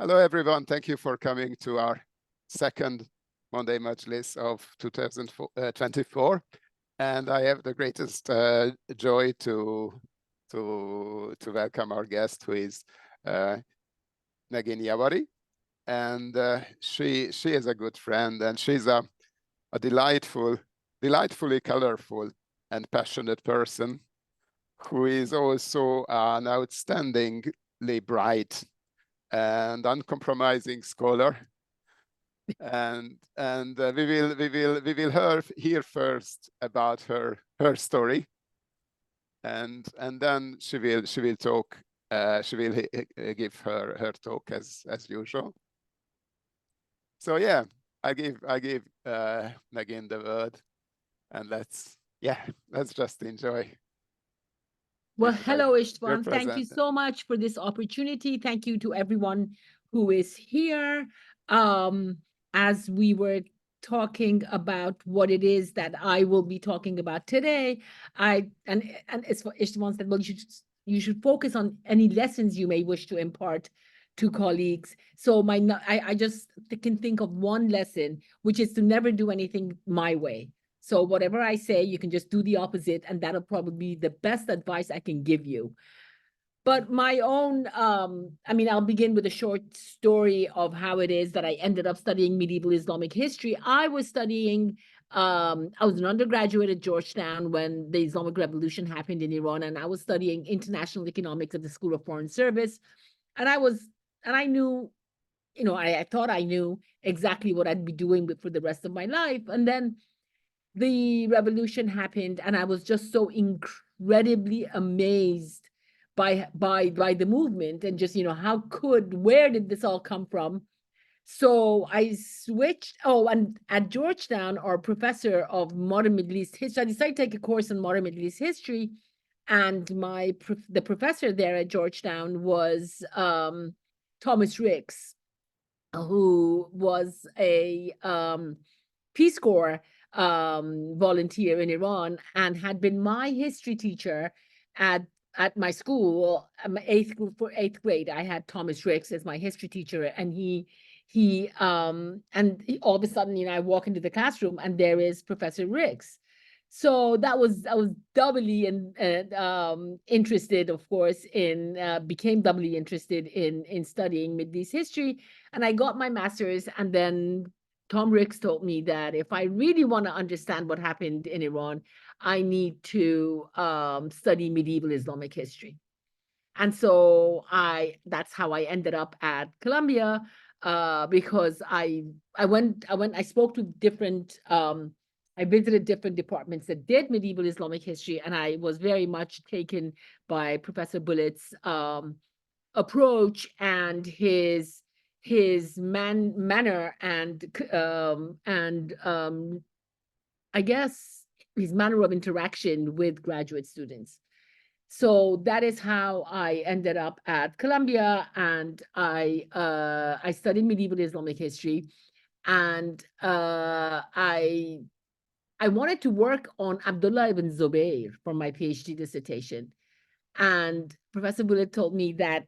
Hello, everyone. Thank you for coming to our second Monday Majlis of 2024. And I have the greatest joy to welcome our guest, who is Neguin Yavari. And she is a good friend, and she's a delightfully colorful and passionate person who is also an outstandingly bright and uncompromising scholar, and we will hear first about her story, and then she will talk. She will give her talk as usual. So yeah, I give Neguin the word, and let's just enjoy. Well, hello, Istvan. Thank you so much for this opportunity. Thank you to everyone who is here. As we were talking about what it is that I will be talking about today, and as for Istvan said, well, you should focus on any lessons you may wish to impart to colleagues. So I just can think of one lesson, which is to never do anything my way. So whatever I say, you can just do the opposite, and that'll probably be the best advice I can give you. But my own, I'll begin with a short story of how it is that I ended up studying medieval Islamic history. I was an undergraduate at Georgetown when the Islamic Revolution happened in Iran, and I was studying international economics at the School of Foreign Service. And I knew, I thought I knew exactly what I'd be doing for the rest of my life. And then the revolution happened, and I was just so incredibly amazed by the movement, and just, where did this all come from? So I switched. Oh, and at Georgetown, our professor of modern Middle East history, I decided to take a course in modern Middle East history, and the professor there at Georgetown was Thomas Ricks, who was a Peace Corps volunteer in Iran, and had been my history teacher at my school. For eighth grade, I had Thomas Ricks as my history teacher, and all of a sudden, I walk into the classroom and there is Professor Ricks. So I was doubly interested, of course, became doubly interested in studying Middle East history, and I got my master's. And then Tom Ricks told me that if I really want to understand what happened in Iran, I need to study medieval Islamic history. And so that's how I ended up at Columbia, because I spoke to I visited different departments that did medieval Islamic history, and I was very much taken by Professor Bullitt's approach and his manner, and I guess his manner of interaction with graduate students. So that is how I ended up at Columbia, and I studied medieval Islamic history, and I wanted to work on Abdullah ibn Zubayr for my PhD dissertation. And Professor Bullitt told me that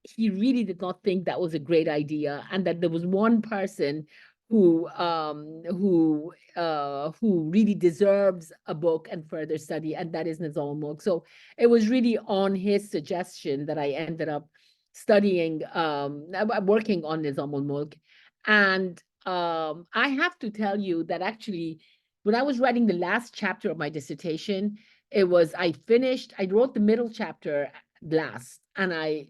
he really did not think that was a great idea, and that there was one person who really deserves a book and further study, and that is Nizam al-Mulk. So it was really on his suggestion that I ended up studying, working on Nizam al-Mulk. And I have to tell you that actually, when I was writing the last chapter of my dissertation, I wrote the middle chapter last, and I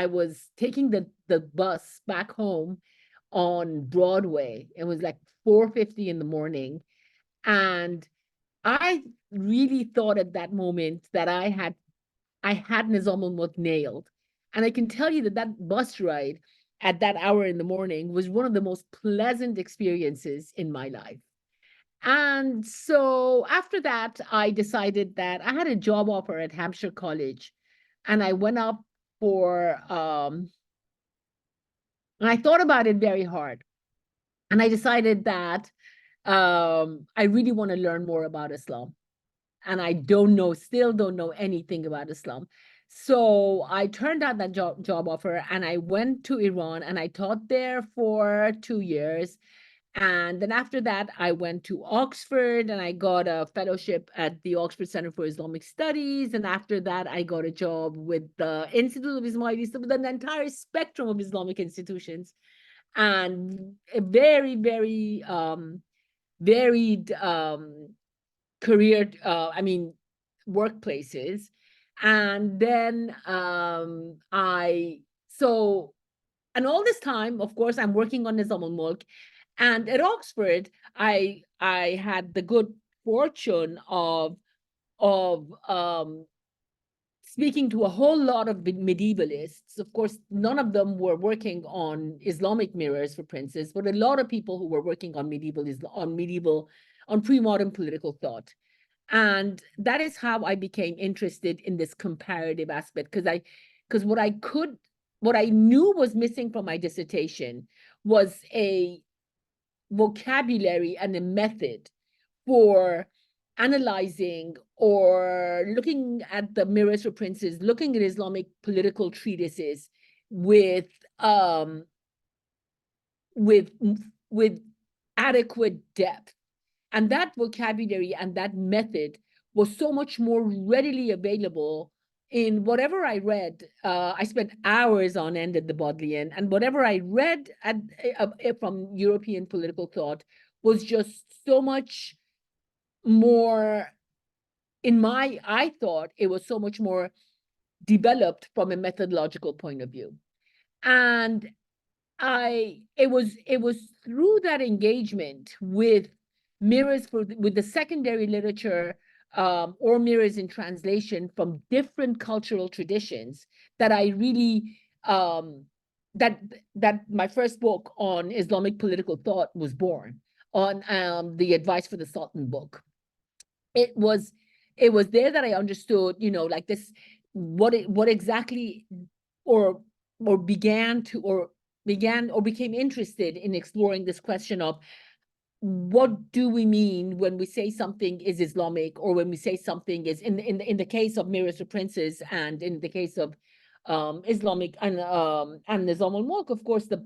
was taking the bus back home on Broadway. It was like 4:50 in the morning, and I really thought at that moment that I had Nizam al-Mulk nailed. And I can tell you that that bus ride at that hour in the morning was one of the most pleasant experiences in my life. And so after that, I decided that I had a job offer at Hampshire College, and I went up for and I thought about it very hard. And I decided that I really want to learn more about Islam. and I still don't know anything about Islam. So I turned down that job offer, and I went to Iran, and I taught there for 2 years. And then after that, I went to Oxford, and I got a fellowship at the Oxford Center for Islamic Studies. And after that, I got a job with the Institute of Islamic Studies, with the entire spectrum of Islamic institutions, and a very, very varied career, workplaces. And then and all this time, of course, I'm working on Nizam al-Mulk. And at Oxford, I had the good fortune of speaking to a whole lot of medievalists. Of course, none of them were working on Islamic mirrors for princes, but a lot of people who were working on on pre-modern political thought. And that is how I became interested in this comparative aspect, because what I knew was missing from my dissertation was a vocabulary and a method for analyzing or looking at the mirrors for princes, looking at Islamic political treatises with adequate depth. And that vocabulary and that method was so much more readily available in whatever I read. I spent hours on end at the Bodleian, and whatever I read from European political thought was just so much more, I thought it was so much more developed from a methodological point of view. And it was through that engagement with mirrors with the secondary literature, or mirrors in translation from different cultural traditions, that I really that my first book on Islamic political thought was born, on the Advice for the Sultan book. It was there that I understood, like this, what exactly, or became interested in exploring this question of what do we mean when we say something is Islamic, or when we say something is, in the case of Mirrors for Princes, and in the case of Islamic and Nizam al-Mulk, of course, the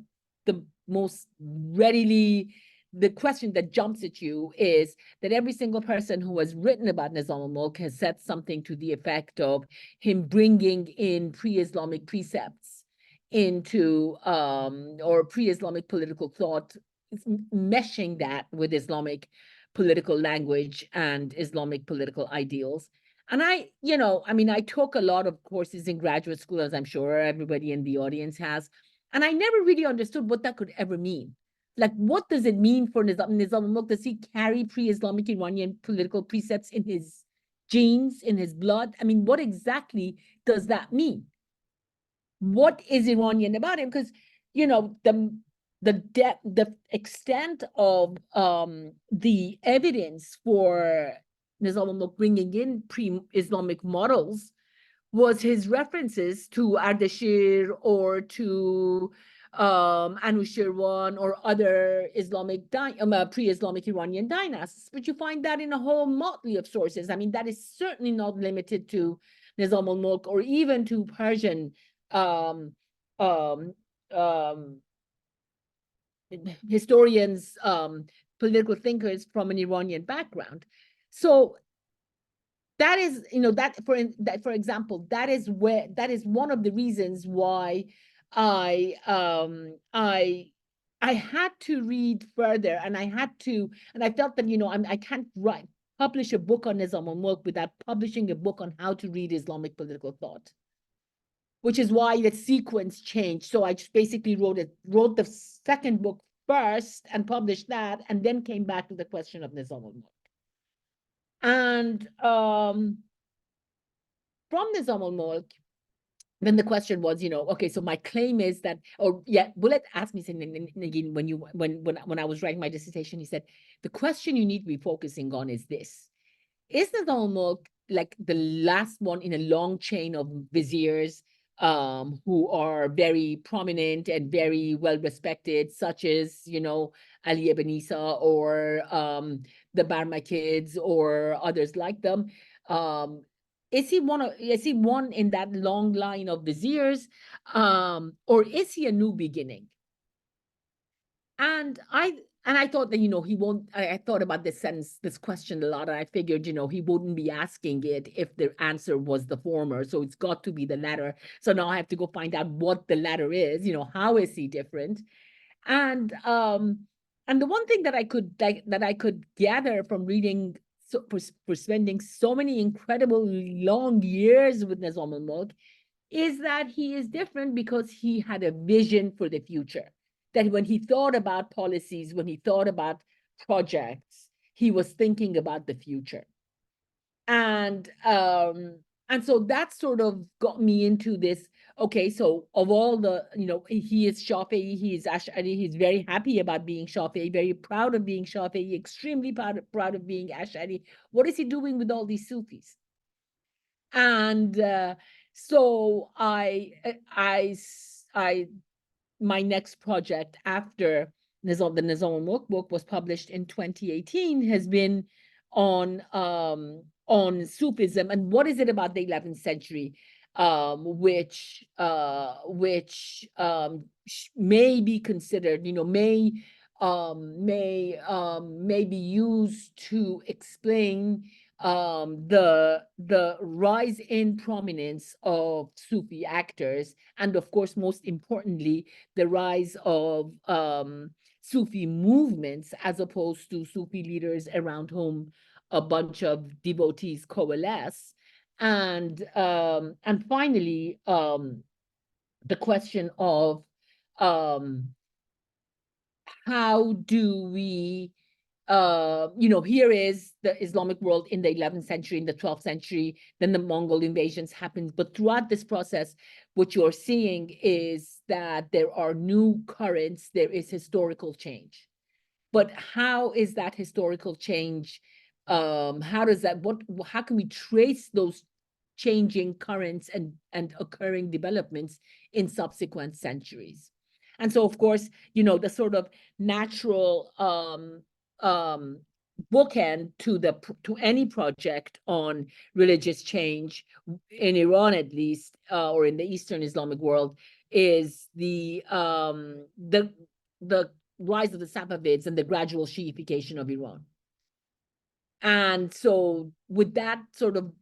most readily, the question that jumps at you is that every single person who has written about Nizam al-Mulk has said something to the effect of him bringing in pre-Islamic precepts into or pre-Islamic political thought, meshing that with Islamic political language and Islamic political ideals. And I took a lot of courses in graduate school, as I'm sure everybody in the audience has, and I never really understood what that could ever mean. Like, what does it mean for Nizam al-Mulk? Does he carry pre-Islamic Iranian political precepts in his genes, in his blood? I mean, what exactly does that mean? What is Iranian about him? Because, the extent of the evidence for Nizam al-Mulk bringing in pre-Islamic models was his references to Ardashir, or to Anushirwan, or other Islamic pre-Islamic Iranian dynasts. But you find that in a whole motley of sources. I mean, that is certainly not limited to Nizam al-Mulk, or even to Persian historians, political thinkers from an Iranian background. So that is, for example, that is one of the reasons why I had to read further, and I felt that, I can't publish a book on Nizam al-Mulk without publishing a book on how to read Islamic political thought, which is why the sequence changed. So I just basically wrote the second book first and published that, and then came back to the question of Nizam al-Mulk. And from Nizam al-Mulk, then the question was, okay, so my claim is that, Bullet asked me, Neguin, when I was writing my dissertation, he said, the question you need to be focusing on is this: is Nizam al-Mulk like the last one in a long chain of viziers who are very prominent and very well respected, such as, Ali ibn Isa, or the Barmakids, or others like them? is he one in that long line of viziers, or is he a new beginning? And I thought that, he won't, I thought about this question a lot, and I figured, he wouldn't be asking it if the answer was the former. So it's got to be the latter. So now I have to go find out what the latter is, how is he different? And the one thing that I could gather from reading, for spending so many incredible long years with Nizam al-Mulk, is that he is different because he had a vision for the future. That when he thought about policies, when he thought about projects, he was thinking about the future. And so that sort of got me into this. Okay, so of all the, he is Shafi'i, he is Ash'ari, he's very happy about being Shafi'i, very proud of being Shafi'i, extremely proud of being Ash'ari. What is he doing with all these Sufis? And so my next project after the Nizam al-Mulk book was published in 2018 has been on Sufism and what is it about the 11th century which may be considered, may be used to explain the rise in prominence of Sufi actors, and of course, most importantly, the rise of Sufi movements as opposed to Sufi leaders around whom a bunch of devotees coalesce. And finally, the question of how do we here is the Islamic world in the 11th century, in the 12th century, then the Mongol invasions happened. But throughout this process, what you're seeing is that there are new currents, there is historical change. But how is that historical change? How can we trace those changing currents and occurring developments in subsequent centuries? And so, of course, the sort of natural bookend to any project on religious change in Iran, at least, or in the Eastern Islamic world, is the rise of the Safavids and the gradual Shiification of Iran. And so, with that sort of,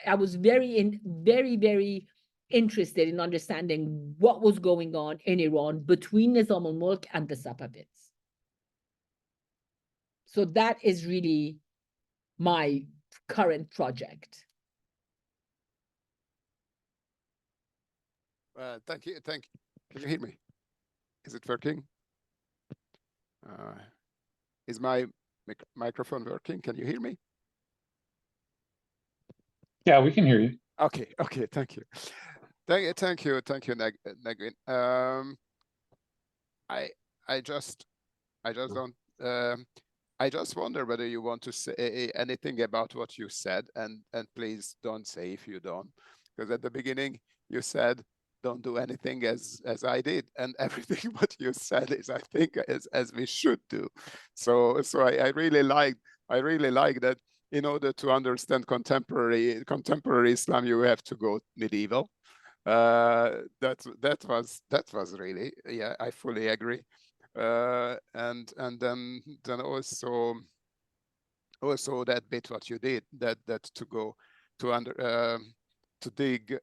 I was very, very interested in understanding what was going on in Iran between Nizam al-Mulk and the Safavids. So that is really my current project. Thank you. Can you hear me? Is it working? Is my microphone working? Can you hear me? Yeah, we can hear you. Okay. Thank you. Thank you, Neguin. I just wonder whether you want to say anything about what you said, and please don't say if you don't, because at the beginning you said don't do anything as I did, and everything what you said is, I think, as we should do. So I really like that. In order to understand contemporary Islam, you have to go medieval. That was really, yeah, I fully agree. And then also that bit what you did, that to go to dig,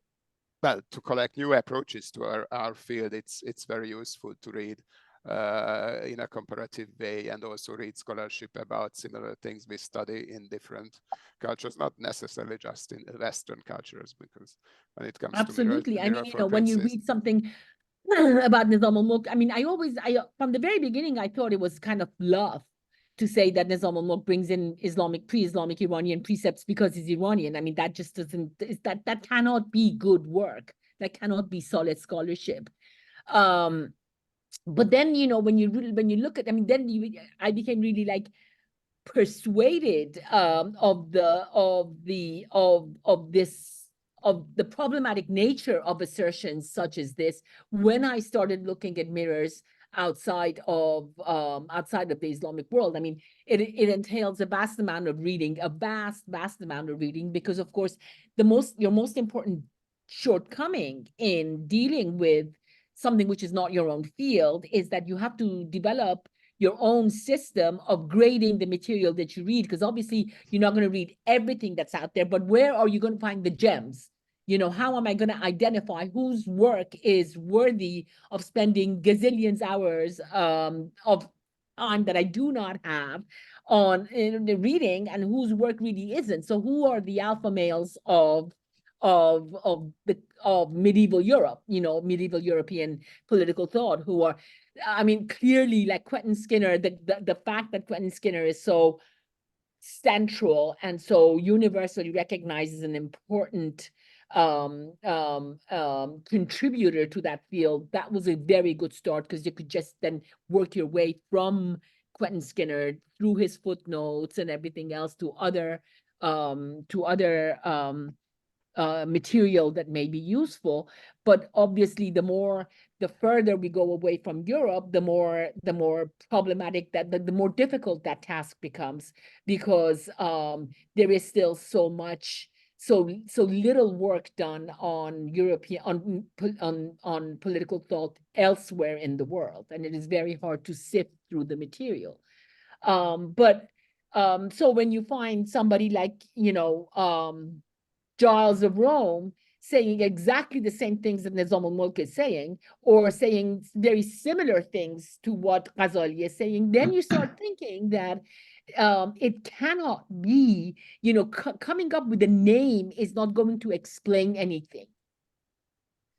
well, to collect new approaches to our field. It's very useful to read in a comparative way, and also read scholarship about similar things we study in different cultures, not necessarily just in Western cultures, because when it comes absolutely, to I mean, when you read something about Nizam al-Mulk, I mean, I from the very beginning, I thought it was kind of bluff to say that Nizam al-Mulk brings in pre-Islamic Iranian precepts because he's Iranian. I mean, that just doesn't, that cannot be good work. That cannot be solid scholarship. But then, when you look at, I mean, then I became really like persuaded of the problematic nature of assertions such as this when I started looking at mirrors outside of the Islamic world. I mean, it entails a vast amount of reading, vast amount of reading, because of course your most important shortcoming in dealing with something which is not your own field is that you have to develop your own system of grading the material that you read, because obviously you're not going to read everything that's out there, but where are you going to find the gems? You know, how am I going to identify whose work is worthy of spending gazillions hours of time that I do not have on the reading, and whose work really isn't? So who are the alpha males of medieval Europe, you know, medieval European political thought, who are, I mean, clearly, like Quentin Skinner, the fact that Quentin Skinner is so central and so universally recognized as an important contributor to that field, that was a very good start, because you could just then work your way from Quentin Skinner through his footnotes and everything else to other material that may be useful. But obviously the further we go away from Europe, the more problematic that the more difficult that task becomes, because there is still so little work done on European on political thought elsewhere in the world, and it is very hard to sift through the material. So when you find somebody like, you know, Giles of Rome saying exactly the same things that Nizam al-Mulk is saying, or saying very similar things to what Ghazali is saying, then you start thinking that it cannot be, you know, coming up with a name is not going to explain anything.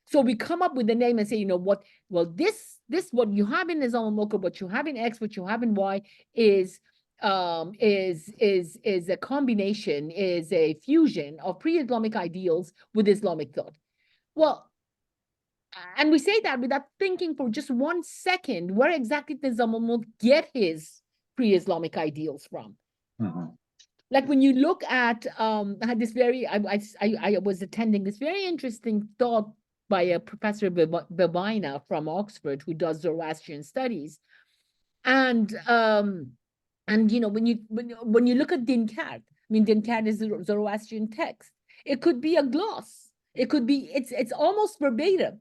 So we come up with the name and say, you know what, well, this what you have in Nizam al-Mulk, what you have in X, what you have in Y is a combination, is a fusion of pre-Islamic ideals with Islamic thought. Well, and we say that without thinking for just 1 second, where exactly does Nizam al-Mulk get his pre-Islamic ideals from? Like when you look at, I had this I was attending this very interesting talk by a Professor Babina from Oxford, who does Zoroastrian studies. And you know, when you look at Dinkart, I mean, Dinkart is a Zoroastrian text. It could be a gloss. It could be, it's almost verbatim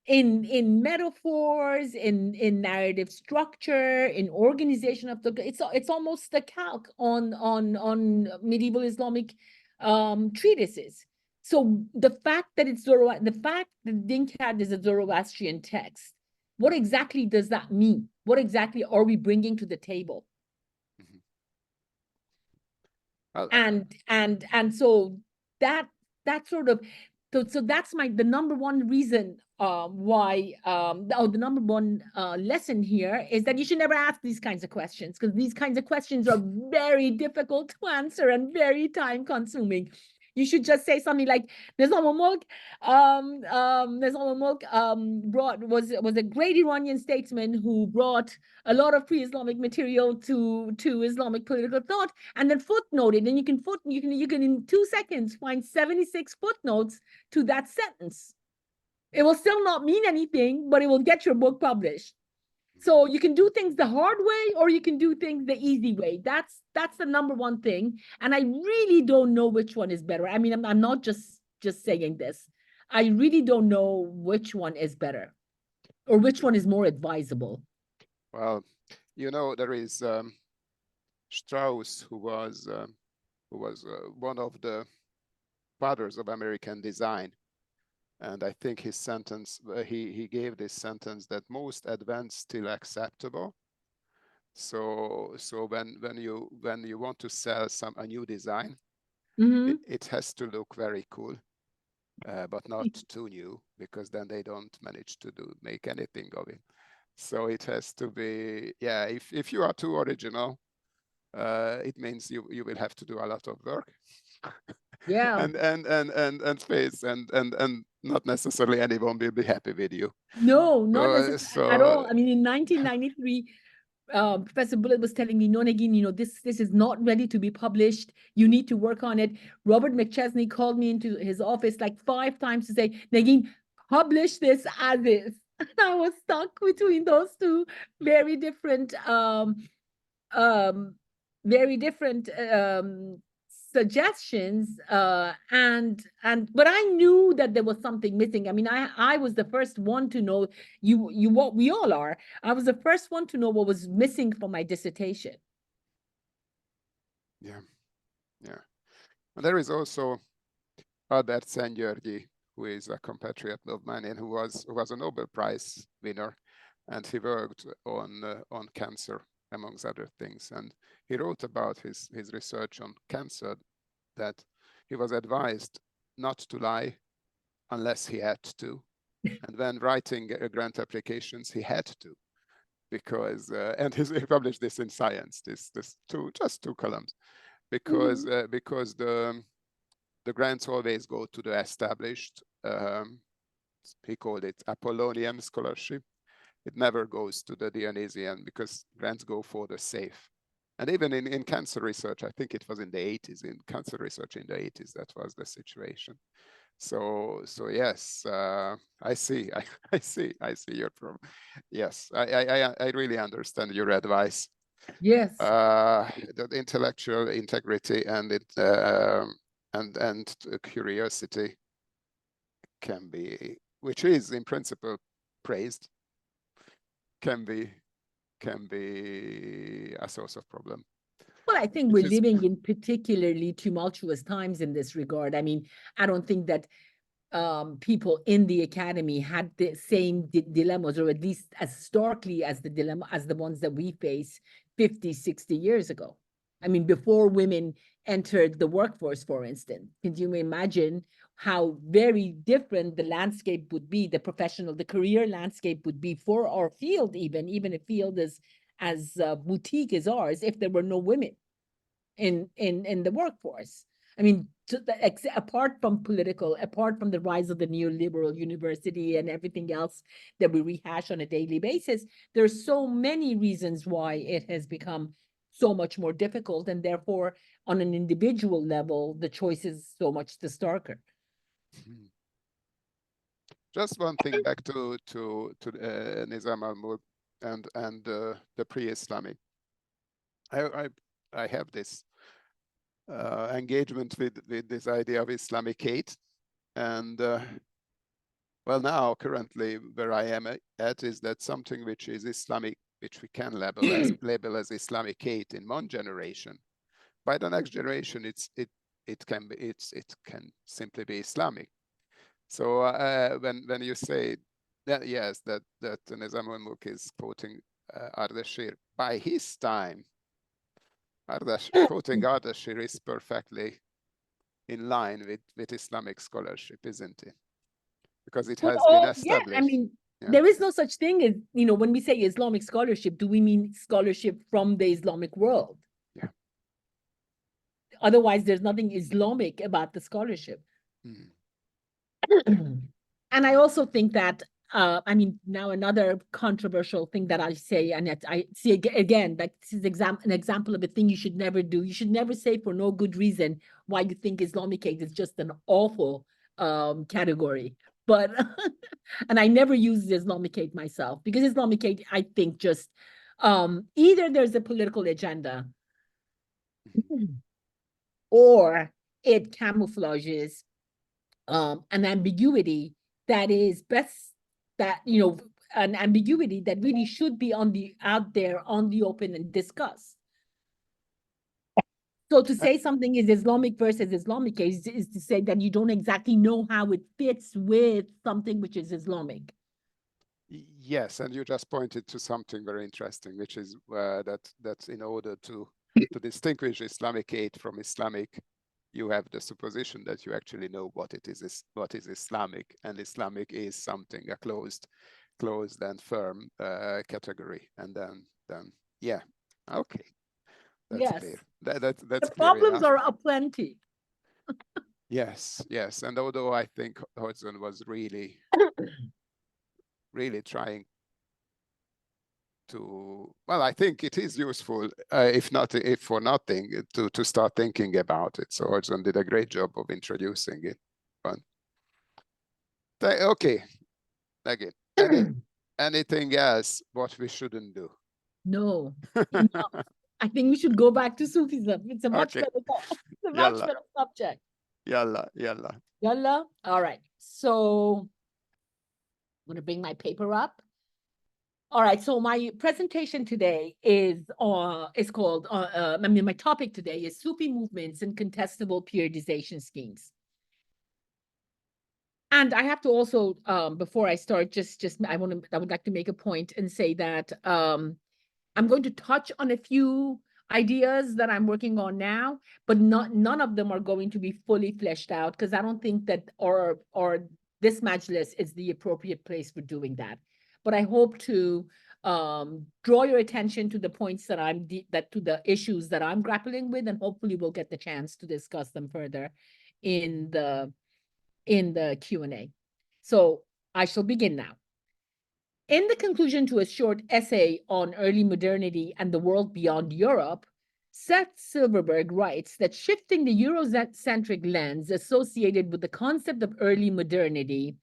in metaphors, in narrative structure, in organization of the, it's almost a calc on medieval Islamic treatises. So the fact that Dinkart is a Zoroastrian text, what exactly does that mean? What exactly are we bringing to the table? And so that sort of, so that's the number one reason why the number one lesson here is that you should never ask these kinds of questions, because these kinds of questions are very difficult to answer and very time consuming. You should just say something like, Nizam al-Mulk was a great Iranian statesman who brought a lot of pre-Islamic material to Islamic political thought, and then footnote it. And you can in 2 seconds find 76 footnotes to that sentence. It will still not mean anything, but it will get your book published. So you can do things the hard way, or you can do things the easy way. That's the number one thing. And I really don't know which one is better. I mean, I'm not just saying this. I really don't know which one is better, or which one is more advisable. Well, you know, there is Strauss, who was one of the fathers of American design. And I think his sentence, he gave this sentence that most advanced still acceptable. So when you want to sell a new design, it has to look very cool, but not too new, because then they don't manage to make anything of it. So it has to be, yeah. If you are too original, it means you will have to do a lot of work. Yeah. and space and not necessarily anyone will be happy with you. No, not necessarily at all. I mean, in 1993, Professor Bullitt was telling me, no, Neguin, you know, this is not ready to be published. You need to work on it. Robert McChesney called me into his office like 5 times to say, Neguin, publish this as is. And I was stuck between those two very different very different suggestions, but I knew that there was something missing. I mean, I was the first one to know, you what we all are. I was the first one to know what was missing from my dissertation. Yeah, yeah. And there is also Albert Szent-Györgyi, who is a compatriot of mine and who was a Nobel Prize winner, and he worked on cancer amongst other things. And he wrote about his research on cancer that he was advised not to lie unless he had to. And when writing grant applications, he had to, because and he published this in Science, just two columns, because because the grants always go to the established. He called it Apollonian scholarship. It never goes to the Dionysian, because grants go for the safe. And even in cancer research, I think it was in the 80s, in cancer research in the 80s, that was the situation. So yes, I see your problem. Yes, I really understand your advice. Yes. The intellectual integrity and curiosity can be, which is in principle praised, can be a source of problem. Well, I think we're living in particularly tumultuous times in this regard. I mean, I don't think that people in the academy had the same dilemmas, or at least as starkly as the ones that we face 50, 60 years ago. I mean, before women entered the workforce, for instance, can you imagine how very different the landscape would be, the career landscape would be for our field, even a field as boutique as ours, if there were no women in the workforce. I mean, apart from the rise of the neoliberal university and everything else that we rehash on a daily basis, there's so many reasons why it has become so much more difficult, and therefore, on an individual level, the choice is so much the starker. Just one thing back to Nizam al-Mulk and the pre-Islamic. I have this engagement with this idea of Islamicate, and well, now currently where I am at is that something which is Islamic, which we can label as Islamicate in one generation, by the next generation it can simply be Islamic. So when you say that, yes, that Nizam al-Mulk is quoting Ardashir, by his time, quoting Ardashir is perfectly in line with Islamic scholarship, isn't it? Because it has been established. Yeah, I mean, there is no such thing as, when we say Islamic scholarship, do we mean scholarship from the Islamic world? Yeah. Otherwise, there's nothing Islamic about the scholarship. And I also think that, I mean, now another controversial thing that I say, and I see again, that this is an example of a thing you should never do. You should never say for no good reason why you think Islamicate is just an awful category. But, and I never use Islamicate myself, because Islamicate, I think, just either there's a political agenda, or it camouflages an ambiguity that is an ambiguity that really should be out there on the open and discussed. So to say something is Islamic versus Islamic is to say that you don't exactly know how it fits with something which is Islamic. Yes, and you just pointed to something very interesting, which is that in order to distinguish Islamicate from Islamic, you have the supposition that you actually know what is Islamic, and Islamic is something, a closed and firm category, and then yeah, okay, that's clear. That's the problems are aplenty. Yes, and although I think Hodgson was really trying to, well, I think it is useful, if for nothing, to start thinking about it. So Hodgson did a great job of introducing it. But okay, again, anything else what we shouldn't do? No, enough. I think we should go back to Sufism. It's a much better, it's a much better subject. Yalla, yalla. Yalla. All right. So I'm going to bring my paper up. All right. So my presentation today is called, my topic today is Sufi movements and contestable periodization schemes. And I have to also, before I start, I would like to make a point and say that I'm going to touch on a few ideas that I'm working on now, but none of them are going to be fully fleshed out because I don't think that or this Majlis is the appropriate place for doing that. But I hope to draw your attention to the points that to the issues that I'm grappling with, and hopefully we'll get the chance to discuss them further in the Q&A. So I shall begin now. In the conclusion to a short essay on early modernity and the world beyond Europe, Seth Silverberg writes that shifting the Eurocentric lens associated with the concept of early modernity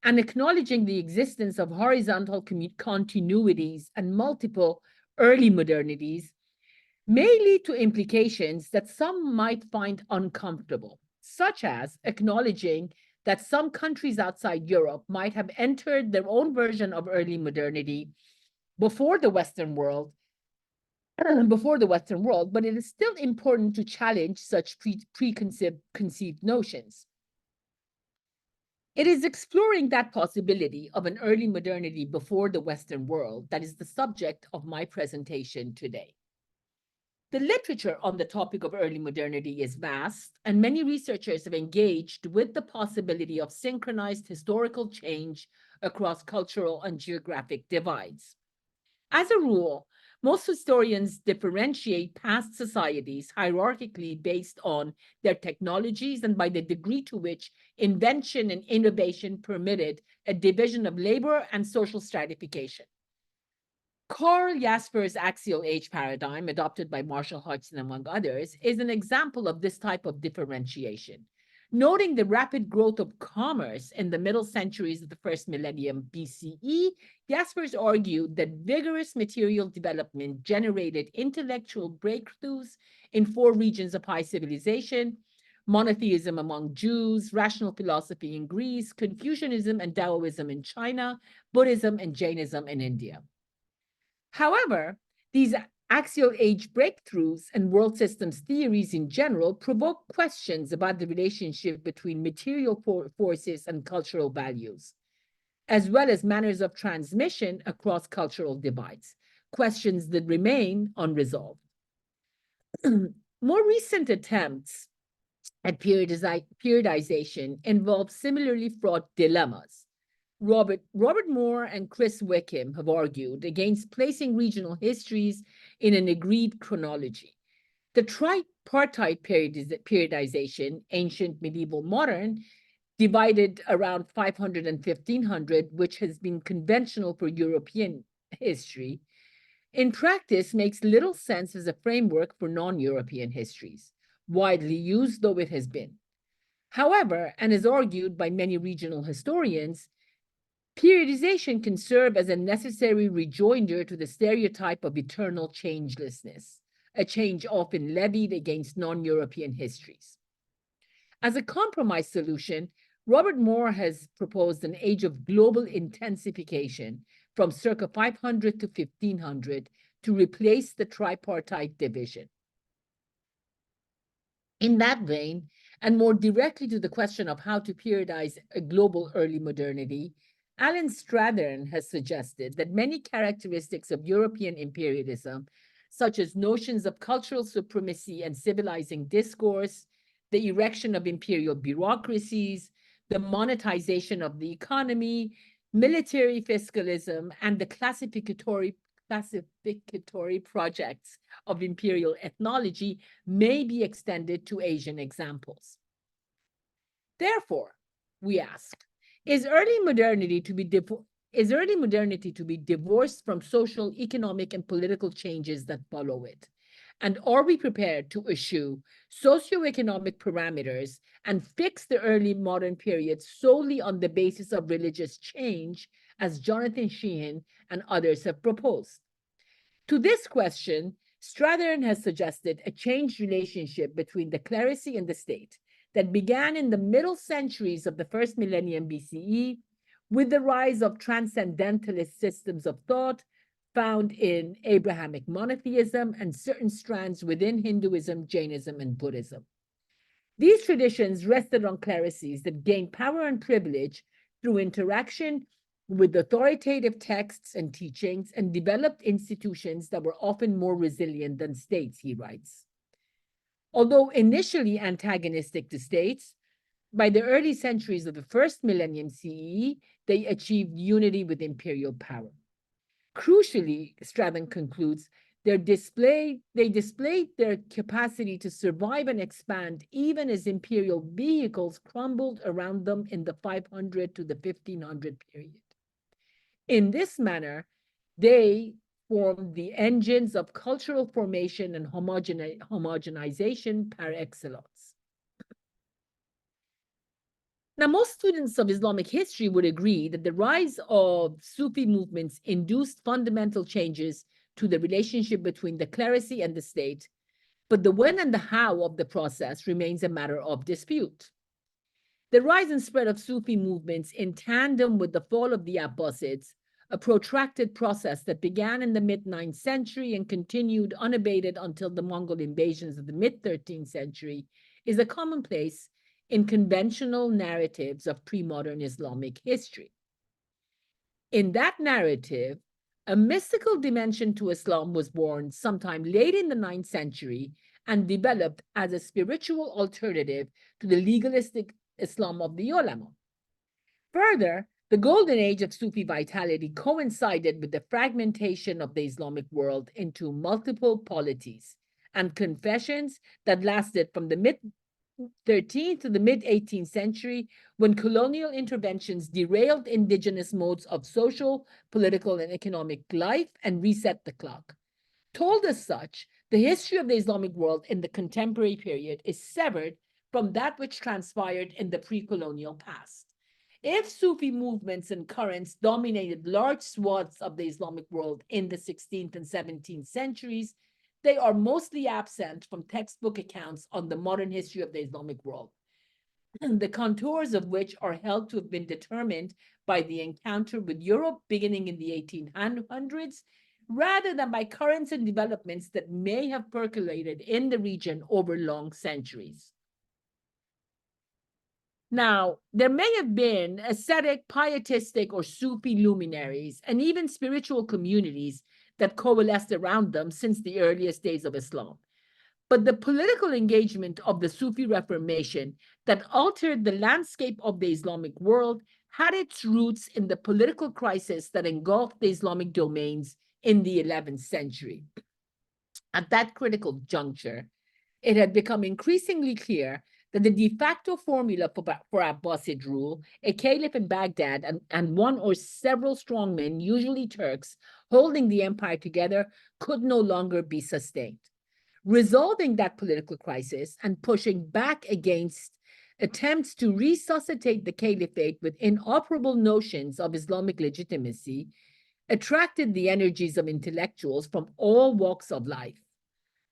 and acknowledging the existence of horizontal continuities and multiple early modernities may lead to implications that some might find uncomfortable, such as acknowledging that some countries outside Europe might have entered their own version of early modernity before the Western world, but it is still important to challenge such preconceived notions. It is exploring that possibility of an early modernity before the Western world that is the subject of my presentation today. The literature on the topic of early modernity is vast, and many researchers have engaged with the possibility of synchronized historical change across cultural and geographic divides. As a rule, most historians differentiate past societies hierarchically based on their technologies and by the degree to which invention and innovation permitted a division of labor and social stratification. Karl Jasper's axial age paradigm, adopted by Marshall Hodgson among others, is an example of this type of differentiation. Noting the rapid growth of commerce in the middle centuries of the first millennium BCE, Jaspers argued that vigorous material development generated intellectual breakthroughs in 4 regions of high civilization: monotheism among Jews, rational philosophy in Greece, Confucianism and Taoism in China, Buddhism and Jainism in India. However, these axial age breakthroughs and world systems theories in general provoke questions about the relationship between material forces and cultural values, as well as manners of transmission across cultural divides, questions that remain unresolved. More recent attempts at periodization involve similarly fraught dilemmas. Robert Moore and Chris Wickham have argued against placing regional histories in an agreed chronology. The tripartite periodization, ancient, medieval, modern, divided around 500 and 1500, which has been conventional for European history, in practice makes little sense as a framework for non-European histories, widely used though it has been. However, and as argued by many regional historians, periodization can serve as a necessary rejoinder to the stereotype of eternal changelessness, a change often levied against non-European histories. As a compromise solution, Robert Moore has proposed an age of global intensification from circa 500 to 1500 to replace the tripartite division. In that vein, and more directly to the question of how to periodize a global early modernity, Alan Strathern has suggested that many characteristics of European imperialism, such as notions of cultural supremacy and civilizing discourse, the erection of imperial bureaucracies, the monetization of the economy, military fiscalism, and the classificatory projects of imperial ethnology may be extended to Asian examples. Therefore, we ask, is early modernity to be divorced from social, economic, and political changes that follow it? And are we prepared to eschew socioeconomic parameters and fix the early modern period solely on the basis of religious change, as Jonathan Sheehan and others have proposed? To this question, Strathern has suggested a changed relationship between the clerisy and the state that began in the middle centuries of the first millennium BCE with the rise of transcendentalist systems of thought found in Abrahamic monotheism and certain strands within Hinduism, Jainism, and Buddhism. These traditions rested on clericies that gained power and privilege through interaction with authoritative texts and teachings and developed institutions that were often more resilient than states, he writes. Although initially antagonistic to states, by the early centuries of the first millennium CE, they achieved unity with imperial power. Crucially, Strathern concludes, they displayed their capacity to survive and expand even as imperial vehicles crumbled around them in the 500 to the 1500 period. In this manner, they formed the engines of cultural formation and homogenization par excellence. Now, most students of Islamic history would agree that the rise of Sufi movements induced fundamental changes to the relationship between the clerisy and the state, but the when and the how of the process remains a matter of dispute. The rise and spread of Sufi movements in tandem with the fall of the Abbasids, a protracted process that began in the mid-9th century and continued unabated until the Mongol invasions of the mid-13th century, is a commonplace in conventional narratives of pre-modern Islamic history. In that narrative, a mystical dimension to Islam was born sometime late in the 9th century and developed as a spiritual alternative to the legalistic Islam of the ulama. Further, the golden age of Sufi vitality coincided with the fragmentation of the Islamic world into multiple polities and confessions that lasted from the mid-13th to the mid-18th century, when colonial interventions derailed indigenous modes of social, political, and economic life and reset the clock. Told as such, the history of the Islamic world in the contemporary period is severed from that which transpired in the pre-colonial past. If Sufi movements and currents dominated large swaths of the Islamic world in the 16th and 17th centuries, they are mostly absent from textbook accounts on the modern history of the Islamic world, the contours of which are held to have been determined by the encounter with Europe beginning in the 1800s, rather than by currents and developments that may have percolated in the region over long centuries. Now, there may have been ascetic, pietistic, or Sufi luminaries, and even spiritual communities that coalesced around them since the earliest days of Islam. But the political engagement of the Sufi Reformation that altered the landscape of the Islamic world had its roots in the political crisis that engulfed the Islamic domains in the 11th century. At that critical juncture, it had become increasingly clear that the de facto formula for Abbasid rule, a caliph in Baghdad and one or several strongmen, usually Turks, holding the empire together, could no longer be sustained. Resolving that political crisis and pushing back against attempts to resuscitate the caliphate with inoperable notions of Islamic legitimacy attracted the energies of intellectuals from all walks of life.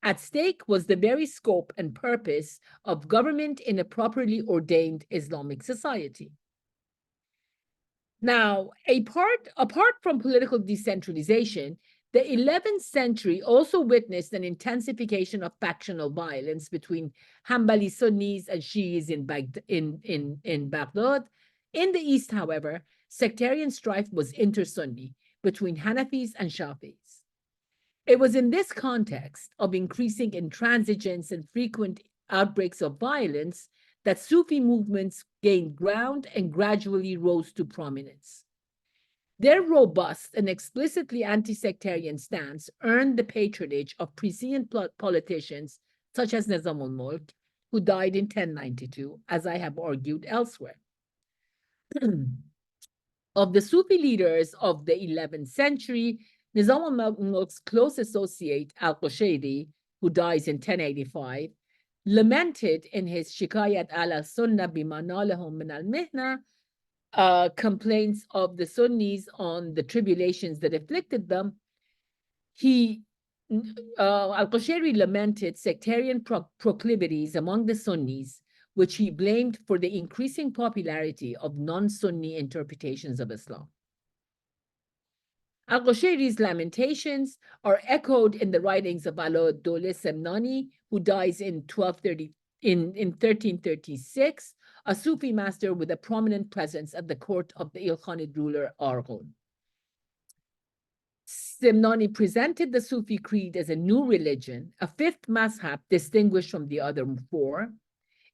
At stake was the very scope and purpose of government in a properly ordained Islamic society. Now, apart from political decentralization, the 11th century also witnessed an intensification of factional violence between Hanbali Sunnis and Shiis in Baghdad. In the East, however, sectarian strife was inter-Sunni between Hanafis and Shafis. It was in this context of increasing intransigence and frequent outbreaks of violence that Sufi movements gained ground and gradually rose to prominence. Their robust and explicitly anti-sectarian stance earned the patronage of prescient politicians such as Nizam al-Mulk, who died in 1092, as I have argued elsewhere. Of the Sufi leaders of the 11th century, Nizam al-Mulk's close associate, al-Qushayri, who dies in 1085, lamented in his Shikayat al-Sunnah bima nalahum min al-mihna, complaints of the Sunnis on the tribulations that afflicted them. Al-Qushayri lamented sectarian proclivities among the Sunnis, which he blamed for the increasing popularity of non-Sunni interpretations of Islam. Al-Qushayri's lamentations are echoed in the writings of Alauddin Semnani, who dies in 1336, a Sufi master with a prominent presence at the court of the Ilkhanid ruler Arghun. Semnani presented the Sufi creed as a new religion, a fifth mazhab distinguished from the other four.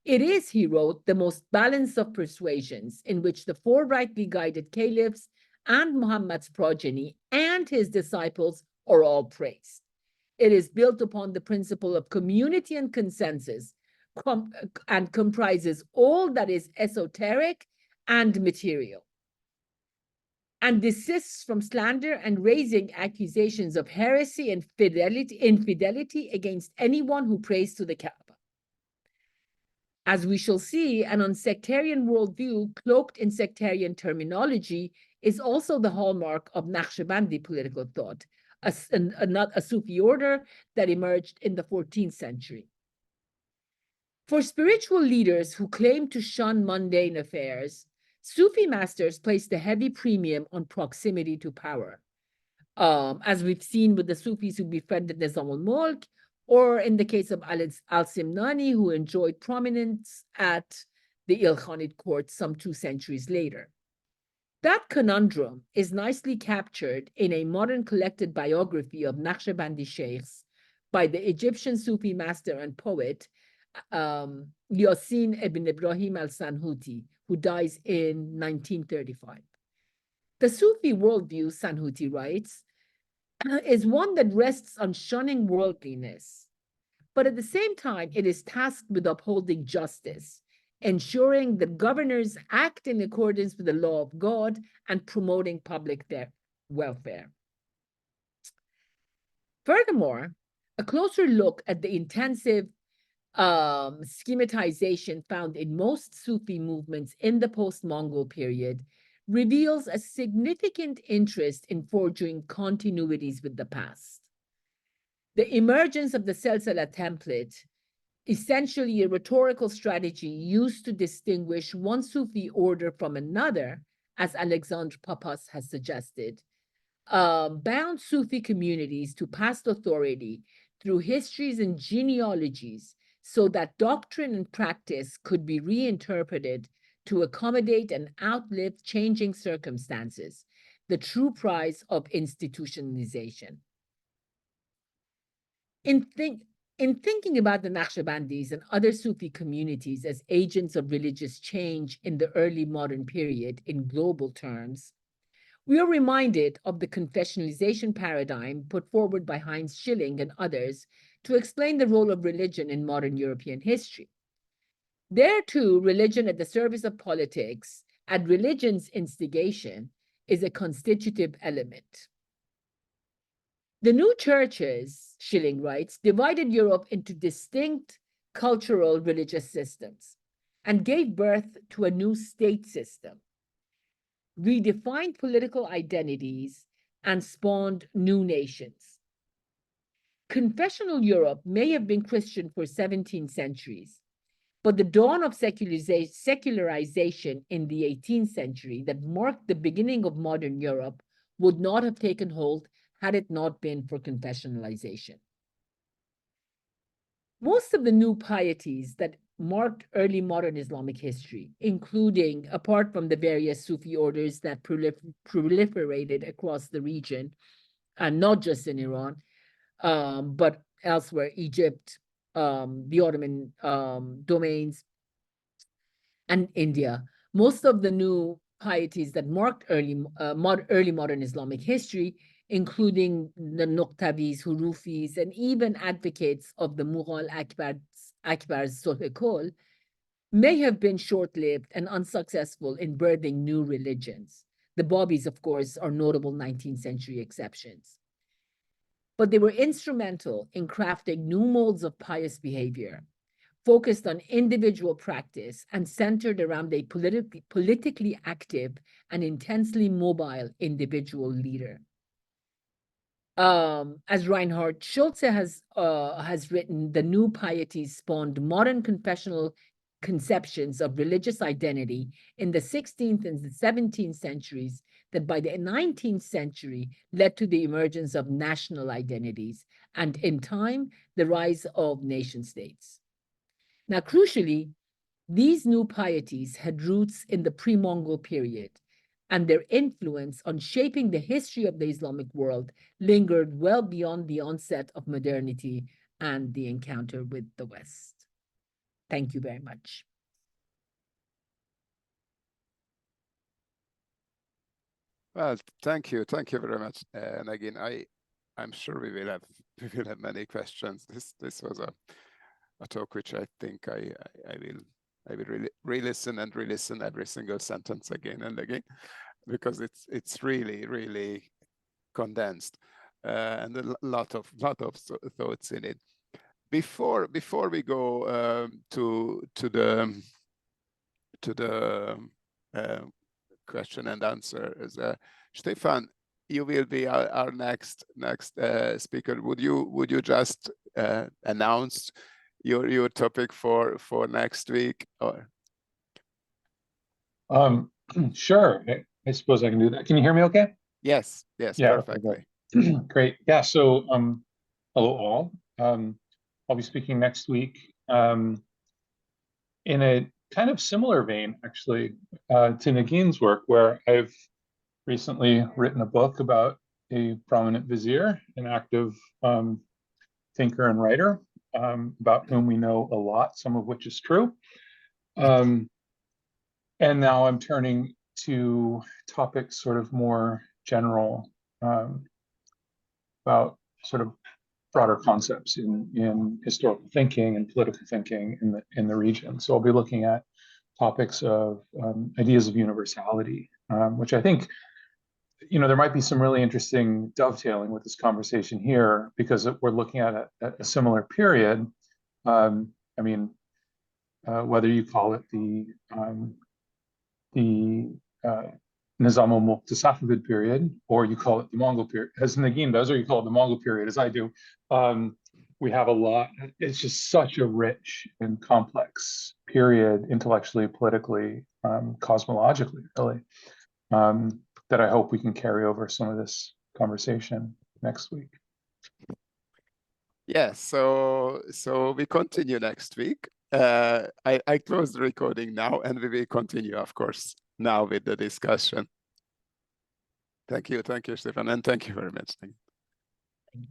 It is, he wrote, the most balanced of persuasions, in which the four rightly guided caliphs and Muhammad's progeny and his disciples are all praised. It is built upon the principle of community and consensus, and comprises all that is esoteric and material, and desists from slander and raising accusations of heresy and infidelity against anyone who prays to the Kaaba. As we shall see, an unsectarian worldview cloaked in sectarian terminology is also the hallmark of Naqshbandi political thought, a Sufi order that emerged in the 14th century. For spiritual leaders who claim to shun mundane affairs, Sufi masters placed a heavy premium on proximity to power, as we've seen with the Sufis who befriended Nizam al-Mulk, or in the case of al-Simnani, who enjoyed prominence at the Ilkhanid court some 2 centuries later. That conundrum is nicely captured in a modern collected biography of Naqshbandi sheikhs by the Egyptian Sufi master and poet Yasin ibn Ibrahim al-Sanhuti, who dies in 1935. The Sufi worldview, Sanhuti writes, is one that rests on shunning worldliness, but at the same time, it is tasked with upholding justice, ensuring that governors act in accordance with the law of God and promoting public welfare. Furthermore, a closer look at the intensive schematization found in most Sufi movements in the post-Mongol period reveals a significant interest in forging continuities with the past. The emergence of the Silsila template, essentially a rhetorical strategy used to distinguish one Sufi order from another, as Alexandre Papas has suggested, bound Sufi communities to past authority through histories and genealogies so that doctrine and practice could be reinterpreted to accommodate and outlive changing circumstances, the true prize of institutionalization. In thinking about the Naqshbandis and other Sufi communities as agents of religious change in the early modern period in global terms, we are reminded of the confessionalization paradigm put forward by Heinz Schilling and others to explain the role of religion in modern European history. There too, religion at the service of politics, at religion's instigation, is a constitutive element. The new churches, Schilling writes, divided Europe into distinct cultural religious systems and gave birth to a new state system, redefined political identities, and spawned new nations. Confessional Europe may have been Christian for 17 centuries, but the dawn of secularization in the 18th century that marked the beginning of modern Europe would not have taken hold had it not been for confessionalization. Most of the new pieties that marked early modern Islamic history, including, apart from the various Sufi orders that proliferated across the region, and not just in Iran, but elsewhere, Egypt, the Ottoman domains, and India. Most of the new pieties that marked early modern Islamic history, including the Nuqtabis, Hurufis, and even advocates of the Mughal Akbar's Sulh-e-Kul, may have been short-lived and unsuccessful in birthing new religions. The Babis, of course, are notable 19th century exceptions. but they were instrumental in crafting new modes of pious behavior, focused on individual practice and centered around a politically active and intensely mobile individual leader. As Reinhard Schulze has written, the new pieties spawned modern confessional conceptions of religious identity in the 16th and the 17th centuries that by the 19th century led to the emergence of national identities and, in time, the rise of nation states. Now, crucially, these new pieties had roots in the pre-Mongol period, and their influence on shaping the history of the Islamic world lingered well beyond the onset of modernity and the encounter with the West. Thank you very much. Well, thank you very much. And again, I'm sure we will have many questions. This was a talk which I think I will really re-listen and re-listen every single sentence again and again, because it's really condensed and a lot of thoughts in it. Before we go to the question and answers, Stefan, you will be our next speaker. Would you just announce your topic for next week? Or sure, I suppose I can do that. Can you hear me okay? Yes, yeah, perfectly. Okay, great. Yeah, so hello all. I'll be speaking next week in a kind of similar vein, actually, to Neguin's work, where I've recently written a book about a prominent vizier, an active thinker and writer, about whom we know a lot, some of which is true. And now I'm turning to topics sort of more general, about sort of broader concepts in historical thinking and political thinking in the region. So I'll be looking at topics of ideas of universality, which I think, there might be some really interesting dovetailing with this conversation here, because we're looking at a similar period. I mean, whether you call it the Nizam al-Mulk period, or you call it the Mongol period, as Neguin does, or you call it the Mongol period, as I do. We have a lot. It's just such a rich and complex period, intellectually, politically, cosmologically, really, that I hope we can carry over some of this conversation next week. Yes, so we continue next week. I close the recording now, and we will continue, of course, now with the discussion. Thank you, Stefan, and thank you very much. Thank you.